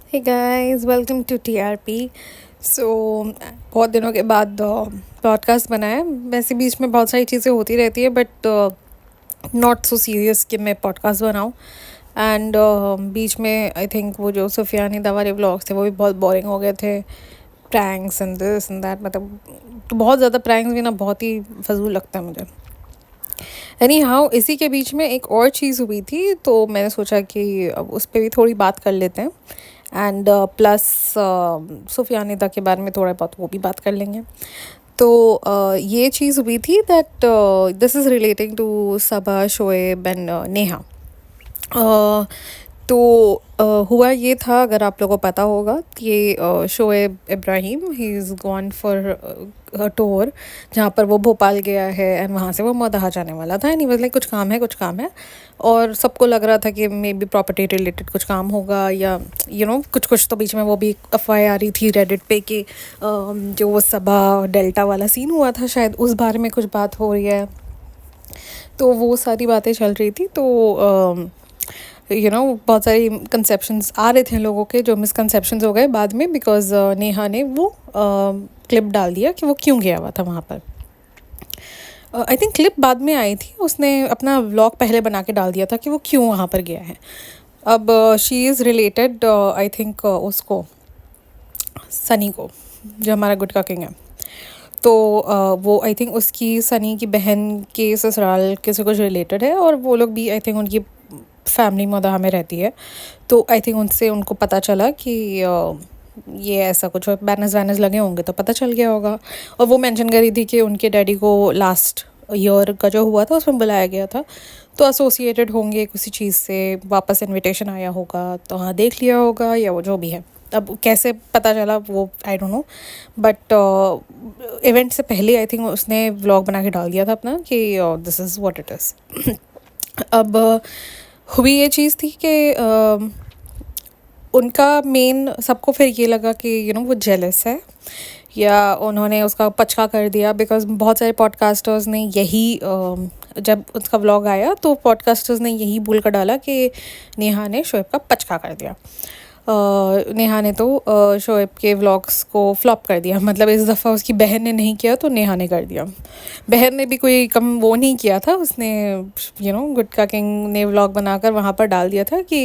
Hey guys, welcome to TRP. So बहुत दिनों के बाद पॉडकास्ट बना है। वैसे बीच में बहुत सारी चीज़ें होती रहती है, बट नॉट सो सीरियस कि मैं पॉडकास्ट बनाऊँ। एंड बीच में आई थिंक वो जो सुफियानी दा वाले व्लॉग्स थे वो भी बहुत बोरिंग हो गए थे। Pranks and this and that, मतलब तो बहुत ज़्यादा प्रैंक्स भी ना बहुत ही फजूल लगता है मुझे। एनी हाउ, इसी के बीच में एक और चीज़ हुई थी, तो मैंने सोचा कि अब उस पर भी थोड़ी बात कर लेते हैं। एंड प्लस सुफियानिदा के बारे में थोड़ा बहुत वो भी बात कर लेंगे। तो ये चीज़ हुई थी that this is relating to Saba, Shoaib and Neha. Uh, तो हुआ ये था, अगर आप लोगों को पता होगा, कि Shoaib Ibrahim he is gone for a tour, जहाँ पर वो भोपाल गया है एंड वहाँ से वो मदहा जाने वाला था। नहीं मतलब कुछ काम है, कुछ काम है। और सबको लग रहा था कि मे बी प्रॉपर्टी रिलेटेड कुछ काम होगा, या कुछ कुछ तो बीच में वो भी अफवाह आ रही थी रेडिट पे कि जो वो सबा डेल्टा वाला सीन हुआ था, शायद उस बारे में कुछ बात हो रही है। तो वो सारी बातें चल रही थी। तो बहुत सारी कंसेप्शंस आ रहे थे लोगों के, जो मिसकंसेप्शंस हो गए बाद में, बिकॉज नेहा ने वो क्लिप डाल दिया कि वो क्यों गया हुआ था वहाँ पर। आई थिंक क्लिप बाद में आई थी, उसने अपना व्लॉग पहले बना के डाल दिया था कि वो क्यों वहाँ पर गया है। अब she is related I think उसको, सनी को, जो हमारा गुटका किंग है। तो वो आई थिंक उसकी, सनी की बहन के ससुराल के से कुछ रिलेटेड है, और वो लोग भी आई थिंक उनकी फैमिली मदहा में रहती है। तो आई थिंक उनसे उनको पता चला कि ये ऐसा कुछ बैनर्स वैनर्स लगे होंगे, तो पता चल गया होगा। और वो मेंशन करी थी कि उनके डैडी को लास्ट ईयर का जो हुआ था उसमें बुलाया गया था, तो एसोसिएटेड होंगे किसी चीज़ से, वापस इनविटेशन आया होगा, तो हाँ देख लिया होगा, या वो जो भी है। अब कैसे पता चला वो I don't know, but event से पहले आई थिंक उसने व्लॉग बना के डाल दिया था अपना कि this is what it is. अब हुई ये चीज़ थी कि उनका मेन, सबको फिर ये लगा कि वो जेलस है, या उन्होंने उसका पचका कर दिया, बिकॉज बहुत सारे पॉडकास्टर्स ने यही जब उसका व्लॉग आया तो पॉडकास्टर्स ने यही बोल कर डाला कि नेहा ने शोएब का पचका कर दिया। नेहा ने तो शोएब के व्लॉग्स को फ्लॉप कर दिया, मतलब इस दफ़ा उसकी बहन ने नहीं किया तो नेहा ने कर दिया। बहन ने भी कोई कम वो नहीं किया था, उसने गुटका किंग ने व्लॉग बनाकर वहाँ पर डाल दिया था कि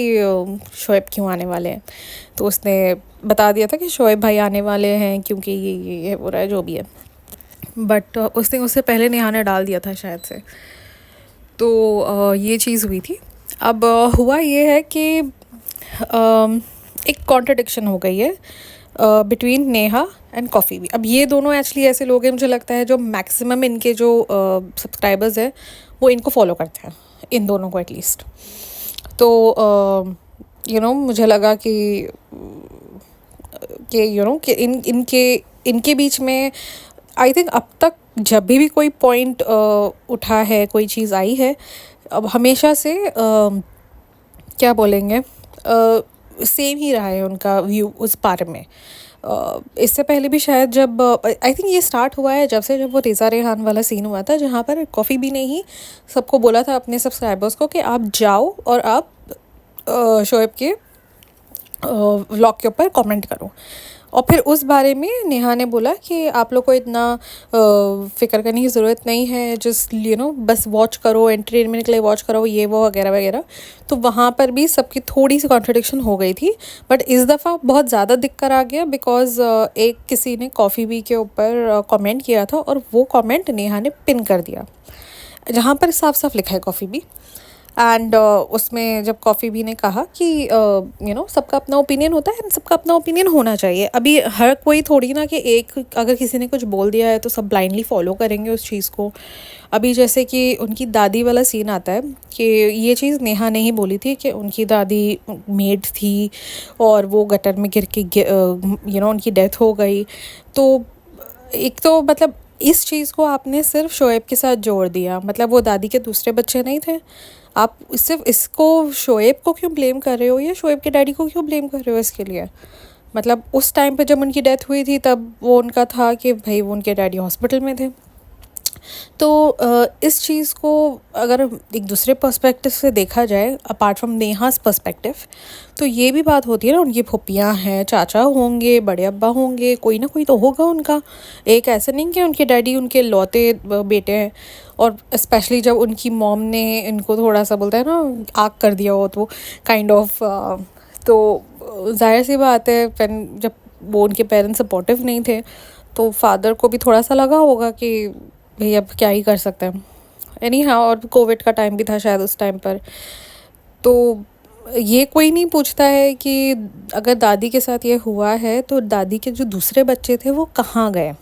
शोएब क्यों आने वाले हैं। तो उसने बता दिया था कि शोएब भाई आने वाले हैं, क्योंकि ये हो रहा है जो भी है। बट उसने उससे पहले नेहा ने डाल दिया था शायद से। तो ये चीज़ हुई थी। अब हुआ ये है कि एक कॉन्ट्रडिक्शन हो गई है बिटवीन नेहा एंड कॉफ़ी भी। अब ये दोनों एक्चुअली ऐसे लोग हैं, मुझे लगता है, जो मैक्सिमम इनके जो सब्सक्राइबर्स हैं वो इनको फॉलो करते हैं, इन दोनों को एटलीस्ट। तो मुझे लगा कि इन इनके इनके बीच में आई थिंक अब तक जब भी कोई पॉइंट उठा है, कोई चीज़ आई है, अब हमेशा से क्या बोलेंगे, सेम ही रहा है उनका व्यू उस बारे में। इससे पहले भी शायद, जब आई थिंक ये स्टार्ट हुआ है जब वो रेज़ा रेहान वाला सीन हुआ था, जहाँ पर कॉफ़ी भी ने ही सबको बोला था, अपने सब्सक्राइबर्स को, कि आप जाओ और आप शोएब के व्लॉग के ऊपर कमेंट करो। और फिर उस बारे में नेहा ने बोला कि आप लोग को इतना फ़िक्र करने की ज़रूरत नहीं है, जस्ट बस वॉच करो, एंटरटेनमेंट के लिए वॉच करो, ये वो वगैरह वगैरह। तो वहाँ पर भी सबकी थोड़ी सी कॉन्ट्रडिक्शन हो गई थी, बट इस दफ़ा बहुत ज़्यादा दिक्कत आ गया, बिकॉज एक किसी ने कॉफ़ी बी के ऊपर कमेंट किया था, और वो कमेंट नेहा ने पिन कर दिया, जहाँ पर साफ साफ लिखा है कॉफ़ी बी। एंड उसमें जब कॉफ़ी भी ने कहा कि सबका अपना ओपिनियन होता है, सबका अपना ओपिनियन होना चाहिए। अभी हर कोई थोड़ी ना कि एक, अगर किसी ने कुछ बोल दिया है तो सब ब्लाइंडली फॉलो करेंगे उस चीज़ को। अभी जैसे कि उनकी दादी वाला सीन आता है, कि ये चीज़ नेहा ने ही बोली थी कि उनकी दादी मेड थी और वो गटर में गिर के उनकी डेथ हो गई। तो एक तो मतलब इस चीज़ को आपने सिर्फ शोएब के साथ जोड़ दिया, मतलब वो दादी के दूसरे बच्चे नहीं थे। आप सिर्फ इसको शोएब को क्यों ब्लेम कर रहे हो, या शोएब के डैडी को क्यों ब्लेम कर रहे हो इसके लिए? मतलब उस टाइम पे जब उनकी डेथ हुई थी, तब वो उनका था कि भाई वो उनके डैडी हॉस्पिटल में थे। तो इस चीज़ को अगर एक दूसरे पर्सपेक्टिव से देखा जाए अपार्ट फ्रॉम नेहास पर्सपेक्टिव, तो ये भी बात होती है ना, उनकी फूफियाँ हैं, चाचा होंगे, बड़े अब्बा होंगे, कोई ना कोई तो होगा उनका। एक ऐसे नहीं कि उनके डैडी उनके लौते बेटे हैं, और स्पेशली जब उनकी मॉम ने इनको थोड़ा सा बोलता है ना आग कर दिया हो तो काइंड ऑफ, तो जाहिर सी बात है जब वो उनके पेरेंट्स सपोर्टिव नहीं थे तो फादर को भी थोड़ा सा लगा होगा कि भाई अब क्या ही कर सकते हैं। एनी हाँ, और कोविड का टाइम भी था शायद उस टाइम पर, तो ये कोई नहीं पूछता है कि अगर दादी के साथ ये हुआ है तो दादी के जो दूसरे बच्चे थे वो कहाँ गए।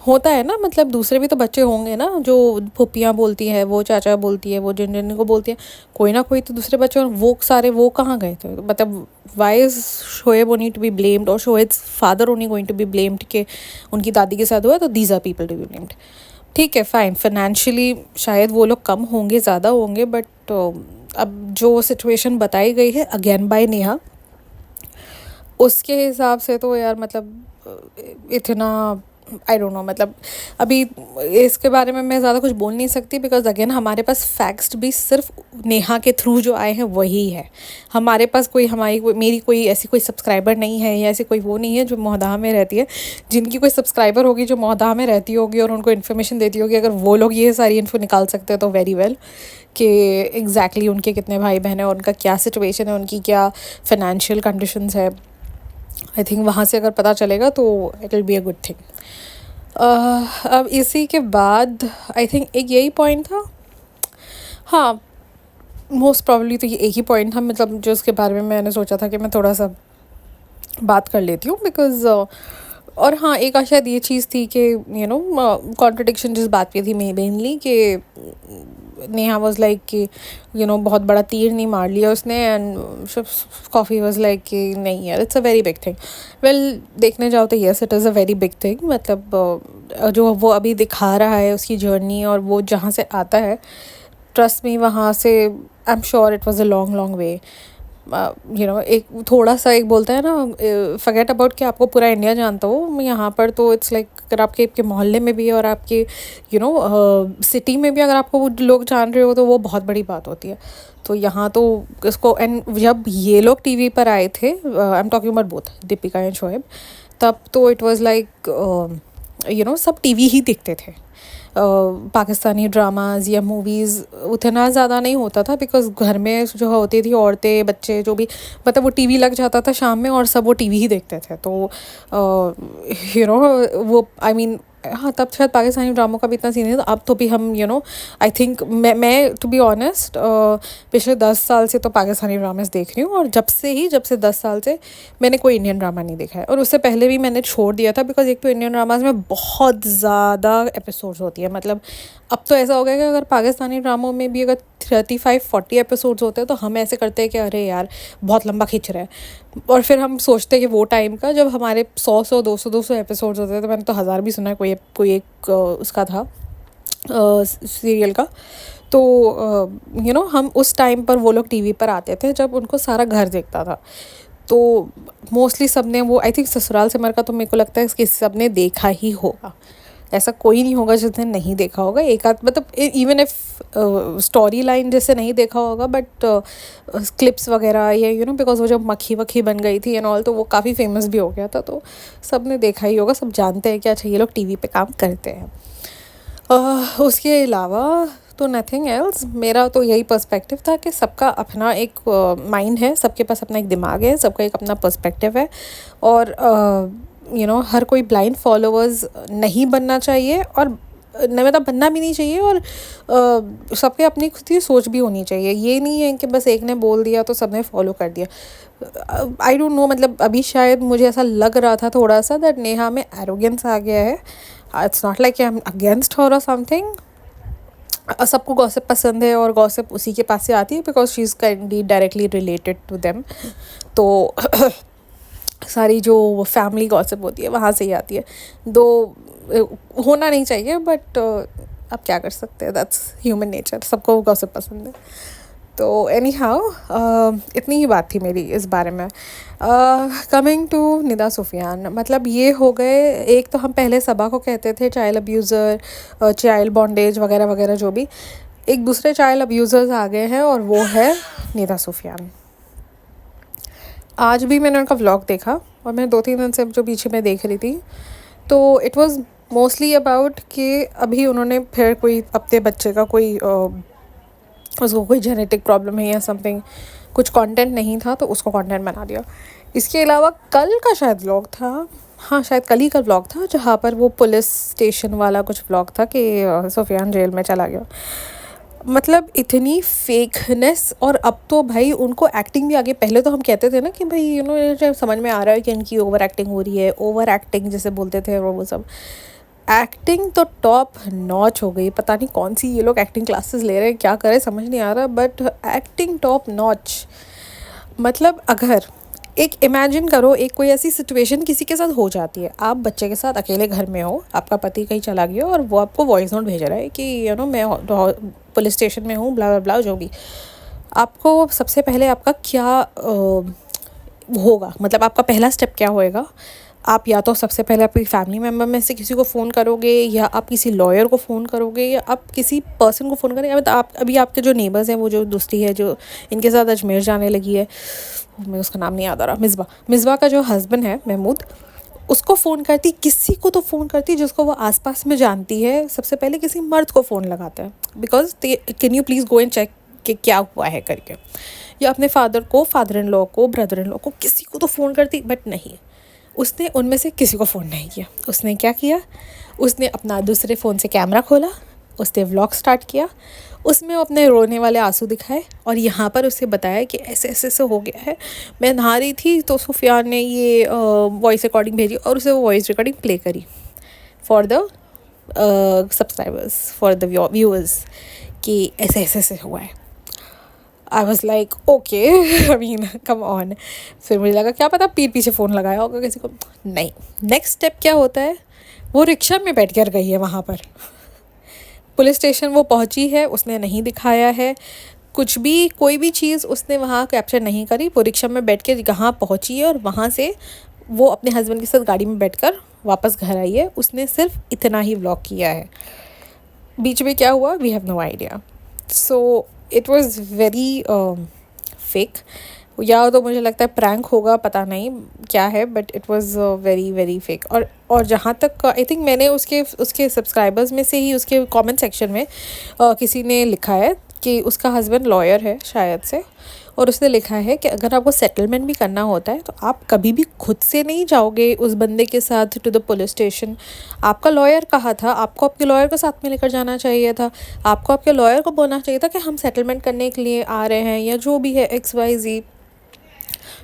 होता है ना, मतलब दूसरे भी तो बच्चे होंगे ना, जो फूफियाँ बोलती है, वो चाचा बोलती है, वो जिन जिन को बोलती है, कोई ना कोई तो दूसरे बच्चे, और वो सारे वो कहाँ गए थे। मतलब why is Shoaib only to be blamed, और Shoaib's father only going to be blamed कि उनकी दादी के साथ हुआ, तो these are people to be blamed. ठीक है, फ़ाइन, फाइनेंशियली शायद वो लोग कम होंगे, ज़्यादा होंगे, बट अब जो सिचुएशन बताई गई है अगेन बाय नेहा, उसके हिसाब से तो यार मतलब इतना आई डोंट नो, मतलब अभी इसके बारे में मैं ज़्यादा कुछ बोल नहीं सकती, बिकॉज अगेन हमारे पास फैक्ट्स भी सिर्फ नेहा के थ्रू जो आए हैं वही है। हमारे पास मेरी कोई ऐसी कोई सब्सक्राइबर नहीं है, या ऐसी कोई वो नहीं है जो मोहदाह में रहती है। जिनकी कोई सब्सक्राइबर होगी जो मोहदाह में रहती होगी और उनको इन्फॉर्मेशन देती होगी, अगर वो लोग ये सारी इन्फो निकाल सकते हैं तो वेरी वेल, कि एग्जैक्टली उनके कितने भाई बहन हैं, उनका क्या सिचुएशन है, उनकी क्या फाइनेंशियल कंडीशंस है। आई थिंक वहाँ से अगर पता चलेगा तो it will be a good thing. अब इसी के बाद आई थिंक एक यही पॉइंट था, हाँ मोस्ट प्रॉब्ली तो ये एक ही पॉइंट था, मतलब जो उसके बारे में मैंने सोचा था कि मैं थोड़ा सा बात कर लेती हूँ, बिकॉज और हाँ एक शायद ये चीज़ थी कि कॉन्ट्रडिक्शन जिस बात पे थी मेनली कि नेहा वाज लाइक कि बहुत बड़ा तीर नहीं मार लिया उसने, एंड कॉफ़ी वाज लाइक कि नहीं यार it's a very big thing. Well देखने जाओ तो yes it is a very big thing, मतलब जो वो अभी दिखा रहा है उसकी जर्नी, और वो जहाँ से आता है, ट्रस्ट मी वहाँ से I am sure it was a long long way. एक थोड़ा सा एक बोलता है ना, फॉरगेट अबाउट कि आपको पूरा इंडिया जानता हो, यहाँ पर तो इट्स लाइक अगर आपके मोहल्ले में भी और आपके सिटी में भी अगर आपको वो लोग जान रहे हो तो वो बहुत बड़ी बात होती है। तो यहाँ तो इसको, एंड जब ये लोग टीवी पर आए थे, I am talking about both Deepika and Shoaib, तब तो इट वाज लाइक सब टीवी ही देखते थे। पाकिस्तानी ड्रामाज़ या मूवीज़ उतना ज़्यादा नहीं होता था, बिकॉज़ घर में जो होती थी औरतें बच्चे जो भी, मतलब वो टीवी लग जाता था शाम में और सब वो टीवी ही देखते थे। तो वो आई मीन हाँ तब शायद पाकिस्तानी ड्रामों का भी इतना सीन नहीं था। अब तो भी हम आई थिंक मैं टू बी ऑनेस्ट पिछले 10 साल से तो पाकिस्तानी ड्रामास देख रही हूँ, और जब से 10 साल से मैंने कोई इंडियन ड्रामा नहीं देखा है, और उससे पहले भी मैंने छोड़ दिया था, बिकॉज एक तो इंडियन ड्रामास में बहुत ज़्यादा एपिसोड्स होती है। मतलब अब तो ऐसा हो गया कि अगर पाकिस्तानी ड्रामों में भी अगर 35-40 एपिसोड्स होते हैं तो हम ऐसे करते हैं कि अरे यार बहुत लंबा खींच रहा है, और फिर हम सोचते हैं कि वो टाइम का जब हमारे 100 200 एपिसोड्स होते थे, तो मैंने तो 1000 भी सुना है, कोई एक उसका था सीरियल का, तो हम उस टाइम पर वो लोग टीवी पर आते थे जब उनको सारा घर देखता था। तो मोस्टली सब ने वो आई थिंक ससुराल सिमर का तो मेरे को लगता है कि सब ने देखा ही होगा, ऐसा कोई नहीं होगा जिसने नहीं देखा होगा। एक आध मतलब इवन इफ स्टोरी लाइन जैसे नहीं देखा होगा, बट क्लिप्स वगैरह या बिकॉज वो जब मक्खी वक्खी बन गई थी एंड ऑल, तो वो काफ़ी फेमस भी हो गया था, तो सब ने देखा ही होगा, सब जानते हैं कि अच्छा ये लोग टीवी पे काम करते हैं। उसके अलावा तो नथिंग एल्स। मेरा तो यही पर्सपेक्टिव था कि सबका अपना एक माइंड है, सबके पास अपना एक दिमाग है, सबका एक अपना पर्सपेक्टिव है, और हर कोई ब्लाइंड फॉलोअर्स नहीं बनना चाहिए, और न मतलब बनना भी नहीं चाहिए, और सबके अपनी खुद की सोच भी होनी चाहिए। ये नहीं है कि बस एक ने बोल दिया तो सब ने फॉलो कर दिया। आई डोंट नो, मतलब अभी शायद मुझे ऐसा लग रहा था थोड़ा सा दैट नेहा में एरोगेंस आ गया है। It's not like I am against her और समथिंग। सबको गॉसिप पसंद है और गॉसिप उसी के पास से आती है, because she is kindly directly related to them. तो सारी जो फैमिली गॉसिप होती है वहाँ से ही आती है, दो होना नहीं चाहिए, बट अब क्या कर सकते हैं, दैट्स ह्यूमन नेचर, सबको गॉसिप पसंद है। तो एनी हाउ इतनी ही बात थी मेरी इस बारे में। कमिंग टू निदा सुफियान, मतलब ये हो गए, एक तो हम पहले सबा को कहते थे चाइल्ड अब्यूज़र, चाइल्ड बॉन्डेज वगैरह वगैरह जो भी, एक दूसरे चाइल्ड अब्यूज़र्स आ गए हैं और वो है निदा सुफियान। आज भी मैंने उनका व्लॉग देखा और मैं 2-3 दिन से जो पीछे मैं देख रही थी, तो इट वाज मोस्टली अबाउट कि अभी उन्होंने फिर कोई अपने बच्चे का कोई उसको कोई जेनेटिक प्रॉब्लम है या समथिंग, कुछ कंटेंट नहीं था तो उसको कंटेंट बना दिया। इसके अलावा कल का शायद व्लॉग था, हाँ शायद कल ही का व्लॉग था, जहाँ पर वो पुलिस स्टेशन वाला कुछ व्लॉग था कि सुफियान जेल में चला गया। मतलब इतनी फेकनेस। और अब तो भाई उनको एक्टिंग भी आगे, पहले तो हम कहते थे ना कि भाई समझ में आ रहा है कि इनकी ओवर एक्टिंग हो रही है, ओवर एक्टिंग जैसे बोलते थे, और वो सब एक्टिंग तो टॉप नॉच हो गई। पता नहीं कौन सी ये लोग एक्टिंग क्लासेस ले रहे हैं, क्या करें समझ नहीं आ रहा, बट एक्टिंग टॉप नॉच। मतलब अगर एक इमेजिन करो, एक कोई ऐसी सिचुएशन किसी के साथ हो जाती है, आप बच्चे के साथ अकेले घर में हो, आपका पति कहीं चला गया और वो आपको वॉइस नोट भेज रहा है कि मैं पुलिस स्टेशन में हूँ, ब्ला ब्ला ब्ला जो भी। आपको सबसे पहले आपका क्या होगा, मतलब आपका पहला स्टेप क्या होएगा? आप या तो सबसे पहले अपनी फैमिली मेम्बर में से किसी को फ़ोन करोगे, या आप किसी लॉयर को फ़ोन करोगे, या आप किसी पर्सन को फ़ोन करेंगे। अब आप अभी आपके जो नेबर्स हैं, वो जो दूसरी है जो इनके साथ अजमेर जाने लगी है, मैं उसका नाम नहीं याद आ रहा, मिसबा का जो हस्बैंड है महमूद, उसको फ़ोन करती, किसी को तो फ़ोन करती जिसको वो आसपास में जानती है। सबसे पहले किसी मर्द को फ़ोन लगाता है, because can you please go and check कि क्या हुआ है करके, या अपने फादर इन लॉ को, ब्रदर इन लॉ को, किसी को तो फ़ोन करती, बट नहीं, उसने उनमें से किसी को फ़ोन नहीं किया। उसने क्या किया, उसने अपना दूसरे फ़ोन से कैमरा खोला, उसने व्लॉग स्टार्ट किया, उसमें अपने रोने वाले आंसू दिखाए और यहाँ पर उसे बताया कि ऐसे ऐसे ऐसे हो गया है, मैं नहा रही थी तो सुफियान ने ये वॉइस रिकॉर्डिंग भेजी, और उसे वो वॉइस रिकॉर्डिंग प्ले करी for the subscribers, for the viewers, कि ऐसे ऐसे ऐसे हुआ है। I was like okay, I mean come on. फिर मुझे लगा क्या पता पीठ पीछे फ़ोन लगाया होगा किसी को, नहीं। नेक्स्ट स्टेप क्या होता है, वो रिक्शा में बैठ कर गई है वहाँ पर, पुलिस स्टेशन वो पहुँची है, उसने नहीं दिखाया है कुछ भी, कोई भी चीज़ उसने वहाँ कैप्चर नहीं करी। वो रिक्शा में बैठ के कहाँ पहुँची है और वहाँ से वो अपने हस्बैंड के साथ गाड़ी में बैठकर वापस घर आई है। उसने सिर्फ इतना ही व्लॉग किया है, बीच में क्या हुआ we have no idea. So it was very fake, या तो मुझे लगता है प्रैंक होगा, पता नहीं क्या है, but it was very very fake. और जहाँ तक आई थिंक मैंने उसके सब्सक्राइबर्स में से ही उसके कमेंट सेक्शन में किसी ने लिखा है कि उसका हस्बैंड लॉयर है शायद से, और उसने लिखा है कि अगर आपको सेटलमेंट भी करना होता है तो आप कभी भी खुद से नहीं जाओगे उस बंदे के साथ टू द पुलिस स्टेशन। आपका लॉयर कहा था, आपको आपके लॉयर को साथ में लेकर जाना चाहिए था, आपको आपके लॉयर को बोलना चाहिए था कि हम सेटलमेंट करने के लिए आ रहे हैं, या जो भी है XYZ।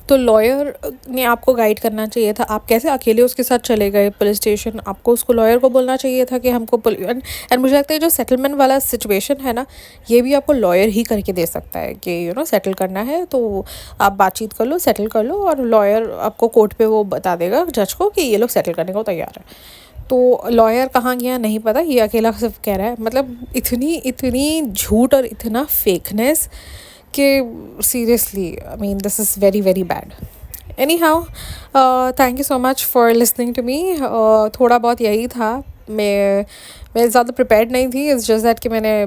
तो लॉयर ने आपको गाइड करना चाहिए था। आप कैसे अकेले उसके साथ चले गए पुलिस स्टेशन? आपको उसको लॉयर को बोलना चाहिए था कि हमको एंड मुझे लगता है जो सेटलमेंट वाला सिचुएशन है ना, ये भी आपको लॉयर ही करके दे सकता है कि सेटल करना है तो आप बातचीत कर लो, सेटल कर लो, और लॉयर आपको कोर्ट पे वो बता देगा जज को कि ये लोग सेटल करने को तैयार है। तो लॉयर कहाँ गया नहीं पता, ये अकेला सिर्फ कह रहा है। मतलब इतनी इतनी झूठ और इतना फेकनेस कि seriously I mean this is very very bad. Anyhow, thank you so much for listening to me. थोड़ा बहुत यही था, मैं ज़्यादा प्रिपेयर्ड नहीं थी। इट्स जस्ट दैट कि मैंने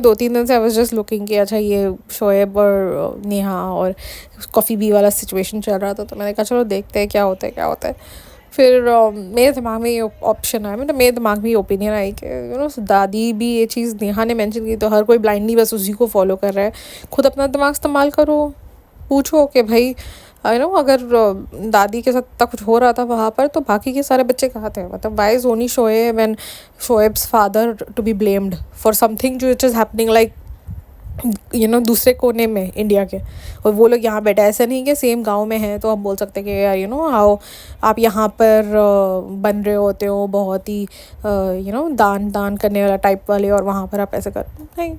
2-3 दिन से आई वाज जस्ट लुकिंग कि अच्छा ये शोएब और नेहा और कॉफ़ी बी वाला सिचुएशन चल रहा था, तो मैंने कहा चलो देखते हैं क्या होता है क्या होता है। फिर मेरे दिमाग में ये ऑप्शन आया, मतलब मेरे दिमाग में ये ओपिनियन आई कि दादी भी ये चीज़ नेहा ने मेंशन की, तो हर कोई ब्लाइंडली बस उसी को फॉलो कर रहा है। खुद अपना दिमाग इस्तेमाल करो, पूछो कि भाई अगर दादी के साथ इतना कुछ हो रहा था वहाँ पर, तो बाकी के सारे बच्चे कहाँ थे? मतलब why is only Shoaib and Shoaib's father to be blamed for something जो इट इज़ हैपनिंग लाइक दूसरे कोने में इंडिया के, और वो लोग यहाँ बैठे। ऐसा नहीं कि सेम गांव में हैं तो हम बोल सकते हैं कि यार हाउ आप यहाँ पर बन रहे होते हो बहुत ही दान करने वाला टाइप वाले, और वहाँ पर आप ऐसे कर नहीं।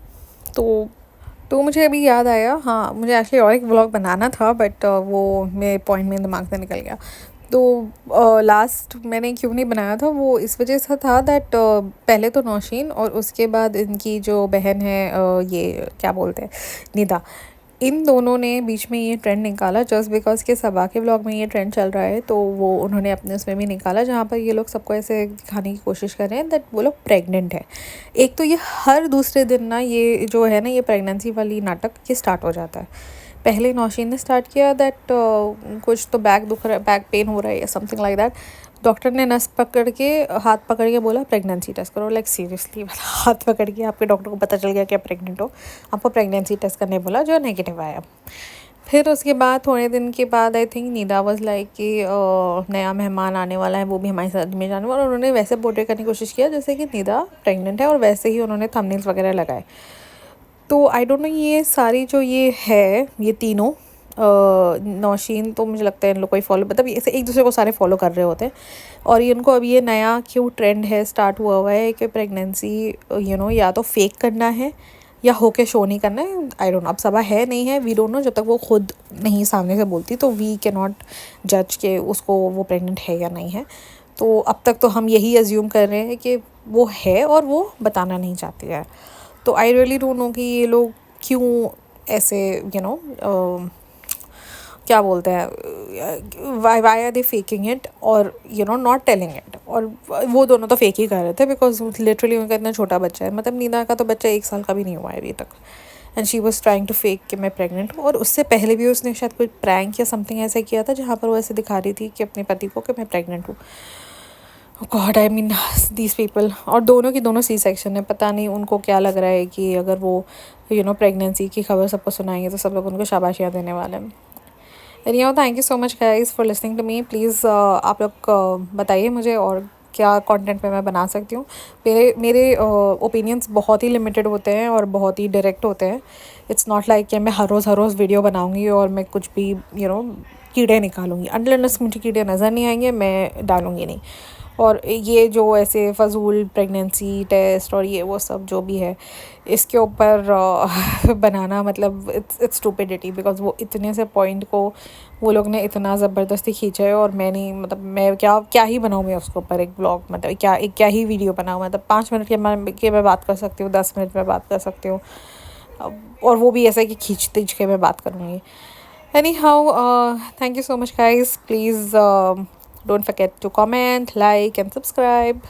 तो मुझे अभी याद आया, हाँ मुझे एक्चुअली और एक व्लॉग बनाना था, बट वो मेरे पॉइंट में दिमाग से निकल गया। तो लास्ट मैंने क्यों नहीं बनाया था वो इस वजह से था दैट पहले तो नौशीन और उसके बाद इनकी जो बहन है ये क्या बोलते हैं निदा, इन दोनों ने बीच में ये ट्रेंड निकाला जस्ट बिकॉज के सबा के ब्लॉग में ये ट्रेंड चल रहा है, तो वो उन्होंने अपने उसमें भी निकाला जहाँ पर ये लोग सबको ऐसे दिखाने की कोशिश कर रहे हैं दैट वो लोग प्रेग्नेंट है। एक तो ये हर दूसरे दिन ना ये जो है ना ये प्रेगनेंसी वाली नाटक ये स्टार्ट हो जाता है। पहले नौशीन ने स्टार्ट किया दैट कुछ तो बैक दुख रहा है, बैक पेन हो रहा है या समथिंग लाइक दैट। डॉक्टर ने नस पकड़ के हाथ पकड़ के बोला प्रेगनेंसी टेस्ट करो। लाइक सीरियसली हाथ पकड़ के आपके डॉक्टर को पता चल गया कि आप प्रेग्नेंट हो, आपको प्रेगनेंसी टेस्ट करने बोला जो नेगेटिव आया। फिर उसके बाद थोड़े दिन के बाद I think Nida was like कि नया मेहमान आने वाला है, वो भी हमारी शादी में जाने वाला, और उन्होंने वैसे पोर्ट्रे करने की कोशिश किया जैसे कि निदा प्रेग्नेंट है और वैसे ही उन्होंने थंबनेल्स वगैरह लगाए। तो आई डोंट नो ये सारी जो ये है ये तीनों नौशीन तो मुझे लगता है इन लोग को ही फॉलो, मतलब ऐसे एक दूसरे को सारे फॉलो कर रहे होते हैं। और ये उनको अब ये नया क्यों ट्रेंड है स्टार्ट हुआ है कि प्रेगनेंसी या तो फेक करना है या होके शो नहीं करना है। आई डोंट नो, अब सबा है नहीं है, वी डोंट नो, जब तक वो खुद नहीं सामने से बोलती तो वी कैन नॉट जज के उसको वो प्रेग्नेंट है या नहीं है। तो अब तक तो हम यही अज्यूम कर रहे हैं कि वो है और वो बताना नहीं चाहती है। तो आई रियली डोंट नो कि ये लोग क्यों ऐसे क्या बोलते हैं why are they faking it और नॉट टेलिंग इट। और वो दोनों तो फेक ही कर रहे थे बिकॉज लिटरली उनका इतना छोटा बच्चा है, मतलब नीना का तो बच्चा 1 साल का भी नहीं हुआ है अभी तक, and she was trying to fake कि मैं प्रेग्नेंट हूँ। और उससे पहले भी उसने शायद कोई प्रैंक या समथिंग ऐसा किया था जहाँ पर वो ऐसे दिखा रही थी कि अपने पति को कि मैं प्रेग्नेंट हूँ। God I mean these people. और दोनों की दोनों सी सेक्शन है, पता नहीं उनको क्या लग रहा है कि अगर वो प्रेगनेंसी की खबर सबको सुनाएंगे तो सब लोग उनको शाबाशियाँ देने वाले हैं। Thank you so much guys for listening to me. Please आप लोग बताइए मुझे और क्या कंटेंट में मैं बना सकती हूँ। मेरे ओपिनियंस बहुत ही लिमिटेड होते हैं और बहुत ही डायरेक्ट होते हैं। इट्स नॉट लाइक कि मैं हर रोज़ वीडियो बनाऊँगी और मैं कुछ भी कीड़े निकालूंगी। अनलेस मुझे कीड़े नज़र नहीं आएंगे मैं डालूँगी नहीं। और ये जो ऐसे फजूल प्रेगनेंसी टेस्ट और ये वो सब जो भी है इसके ऊपर बनाना मतलब इट्स स्टूपिडिटी, बिकॉज वो इतने से पॉइंट को वो लोग ने इतना ज़बरदस्ती खींचा है और मैं नहीं, मतलब मैं क्या ही बनाऊँ मैं उसके ऊपर एक ब्लॉग, मतलब क्या ही वीडियो बनाऊँ। मतलब 5 मिनट के मैं बात कर सकती हूँ, 10 मिनट में बात कर सकती हूँ, और वो भी ऐसा कि खींच के मैं बात करूँगी। Anyhow, thank you so much guys. Please don't forget to comment, like and subscribe.